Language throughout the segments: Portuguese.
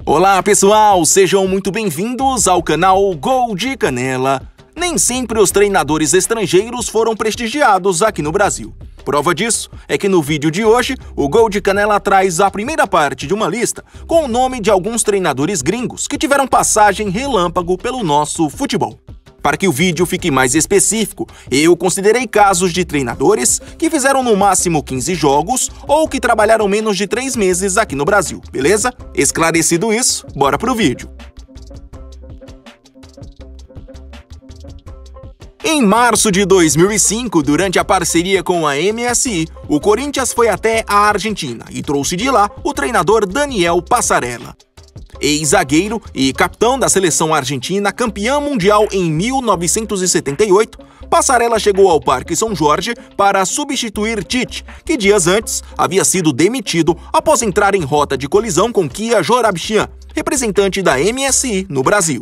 Olá pessoal, sejam muito bem-vindos ao canal Gol de Canela. Nem sempre os treinadores estrangeiros foram prestigiados aqui no Brasil. Prova disso é que no vídeo de hoje, o Gol de Canela traz a primeira parte de uma lista com o nome de alguns treinadores gringos que tiveram passagem relâmpago pelo nosso futebol. Para que o vídeo fique mais específico, eu considerei casos de treinadores que fizeram no máximo 15 jogos ou que trabalharam menos de 3 meses aqui no Brasil, beleza? Esclarecido isso, bora pro vídeo. Em março de 2005, durante a parceria com a MSI, o Corinthians foi até a Argentina e trouxe de lá o treinador Daniel Passarella. Ex-zagueiro e capitão da seleção argentina, campeã mundial em 1978, Passarella chegou ao Parque São Jorge para substituir Tite, que dias antes havia sido demitido após entrar em rota de colisão com Kia Joorabchian, representante da MSI no Brasil.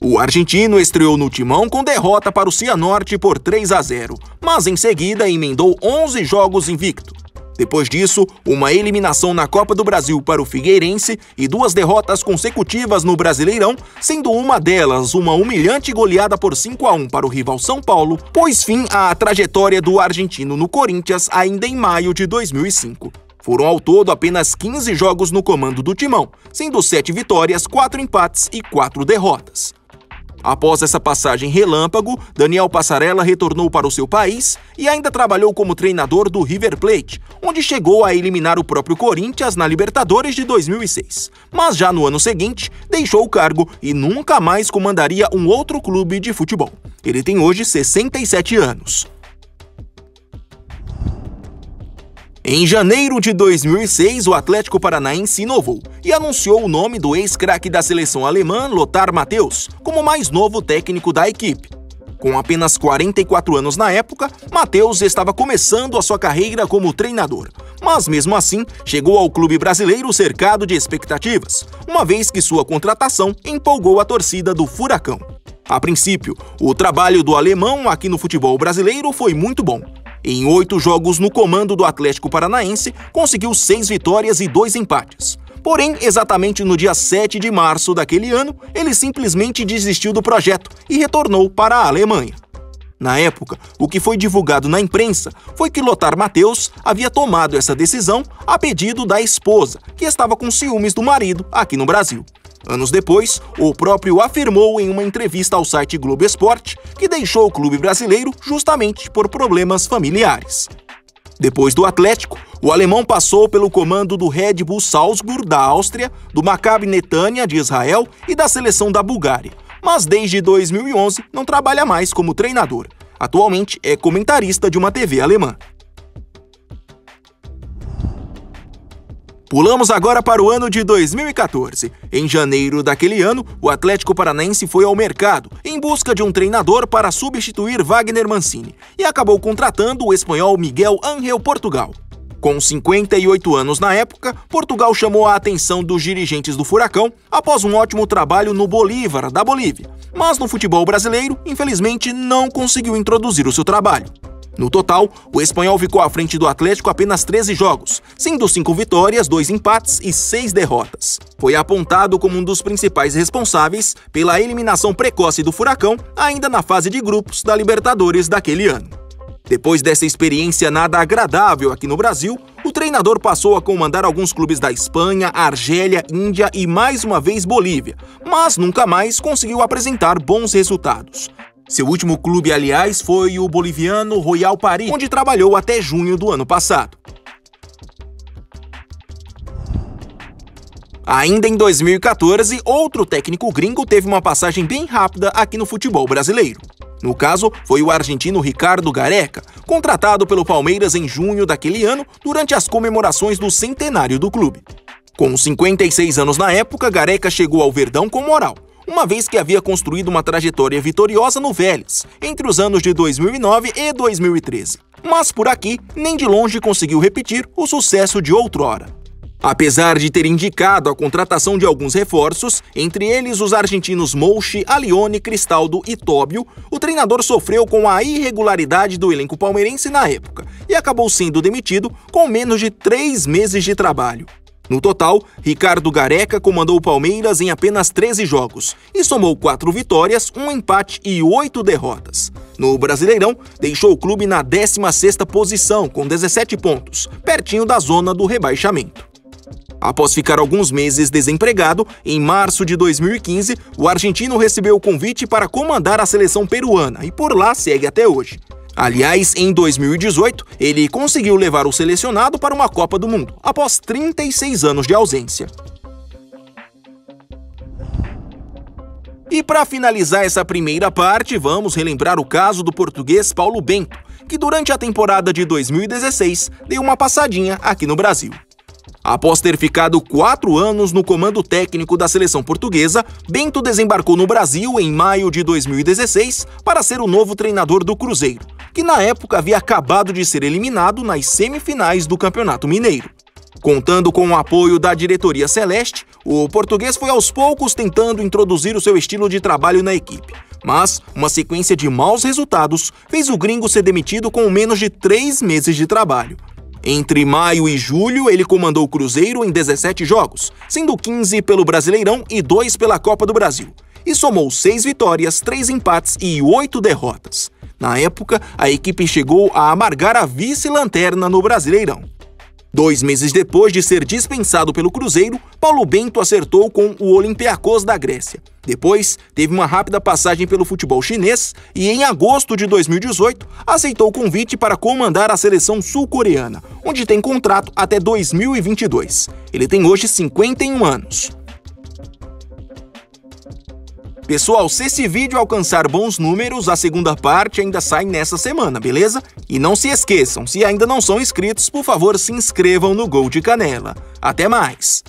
O argentino estreou no timão com derrota para o Cianorte por 3-0, mas em seguida emendou 11 jogos invicto. Depois disso, uma eliminação na Copa do Brasil para o Figueirense e 2 derrotas consecutivas no Brasileirão, sendo uma delas uma humilhante goleada por 5-1 para o rival São Paulo, pôs fim à trajetória do argentino no Corinthians ainda em maio de 2005. Foram ao todo apenas 15 jogos no comando do timão, sendo 7 vitórias, 4 empates e 4 derrotas. Após essa passagem relâmpago, Daniel Passarella retornou para o seu país e ainda trabalhou como treinador do River Plate, onde chegou a eliminar o próprio Corinthians na Libertadores de 2006. Mas já no ano seguinte, deixou o cargo e nunca mais comandaria um outro clube de futebol. Ele tem hoje 67 anos. Em janeiro de 2006, o Atlético Paranaense inovou e anunciou o nome do ex-craque da seleção alemã, Lothar Matthäus, como mais novo técnico da equipe. Com apenas 44 anos na época, Matthäus estava começando a sua carreira como treinador, mas mesmo assim chegou ao clube brasileiro cercado de expectativas, uma vez que sua contratação empolgou a torcida do Furacão. A princípio, o trabalho do alemão aqui no futebol brasileiro foi muito bom. Em 8 jogos no comando do Atlético Paranaense, conseguiu 6 vitórias e 2 empates. Porém, exatamente no dia 7 de março daquele ano, ele simplesmente desistiu do projeto e retornou para a Alemanha. Na época, o que foi divulgado na imprensa foi que Lothar Matthäus havia tomado essa decisão a pedido da esposa, que estava com ciúmes do marido aqui no Brasil. Anos depois, o próprio afirmou em uma entrevista ao site Globo Esporte que deixou o clube brasileiro justamente por problemas familiares. Depois do Atlético, o alemão passou pelo comando do Red Bull Salzburg da Áustria, do Maccabi Netanya de Israel e da seleção da Bulgária, mas desde 2011 não trabalha mais como treinador. Atualmente é comentarista de uma TV alemã. Pulamos agora para o ano de 2014. Em janeiro daquele ano, o Atlético Paranaense foi ao mercado em busca de um treinador para substituir Wagner Mancini e acabou contratando o espanhol Miguel Ángel Portugal. Com 58 anos na época, Portugal chamou a atenção dos dirigentes do Furacão após um ótimo trabalho no Bolívar, da Bolívia, mas no futebol brasileiro, infelizmente, não conseguiu introduzir o seu trabalho. No total, o espanhol ficou à frente do Atlético apenas 13 jogos, sendo 5 vitórias, 2 empates e 6 derrotas. Foi apontado como um dos principais responsáveis pela eliminação precoce do Furacão, ainda na fase de grupos da Libertadores daquele ano. Depois dessa experiência nada agradável aqui no Brasil, o treinador passou a comandar alguns clubes da Espanha, Argélia, Índia e mais uma vez Bolívia, mas nunca mais conseguiu apresentar bons resultados. Seu último clube, aliás, foi o boliviano Royal Paris, onde trabalhou até junho do ano passado. Ainda em 2014, outro técnico gringo teve uma passagem bem rápida aqui no futebol brasileiro. No caso, foi o argentino Ricardo Gareca, contratado pelo Palmeiras em junho daquele ano, durante as comemorações do centenário do clube. Com 56 anos na época, Gareca chegou ao Verdão com moral, uma vez que havia construído uma trajetória vitoriosa no Vélez, entre os anos de 2009 e 2013. Mas por aqui, nem de longe conseguiu repetir o sucesso de outrora. Apesar de ter indicado a contratação de alguns reforços, entre eles os argentinos Mouchi, Alione, Cristaldo e Tóbio, o treinador sofreu com a irregularidade do elenco palmeirense na época e acabou sendo demitido com menos de 3 meses de trabalho. No total, Ricardo Gareca comandou o Palmeiras em apenas 13 jogos e somou 4 vitórias, 1 empate e 8 derrotas. No Brasileirão, deixou o clube na 16ª posição, com 17 pontos, pertinho da zona do rebaixamento. Após ficar alguns meses desempregado, em março de 2015, o argentino recebeu o convite para comandar a seleção peruana e por lá segue até hoje. Aliás, em 2018, ele conseguiu levar o selecionado para uma Copa do Mundo, após 36 anos de ausência. E para finalizar essa primeira parte, vamos relembrar o caso do português Paulo Bento, que durante a temporada de 2016 deu uma passadinha aqui no Brasil. Após ter ficado 4 anos no comando técnico da seleção portuguesa, Bento desembarcou no Brasil em maio de 2016 para ser o novo treinador do Cruzeiro, que na época havia acabado de ser eliminado nas semifinais do Campeonato Mineiro. Contando com o apoio da diretoria celeste, o português foi aos poucos tentando introduzir o seu estilo de trabalho na equipe. Mas uma sequência de maus resultados fez o gringo ser demitido com menos de 3 meses de trabalho. Entre maio e julho, ele comandou o Cruzeiro em 17 jogos, sendo 15 pelo Brasileirão e 2 pela Copa do Brasil, e somou 6 vitórias, 3 empates e 8 derrotas. Na época, a equipe chegou a amargar a vice-lanterna no Brasileirão. 2 meses depois de ser dispensado pelo Cruzeiro, Paulo Bento acertou com o Olympiacos da Grécia. Depois, teve uma rápida passagem pelo futebol chinês e, em agosto de 2018, aceitou o convite para comandar a seleção sul-coreana, onde tem contrato até 2022. Ele tem hoje 51 anos. Pessoal, se esse vídeo alcançar bons números, a segunda parte ainda sai nessa semana, beleza? E não se esqueçam, se ainda não são inscritos, por favor se inscrevam no Gol de Canela. Até mais!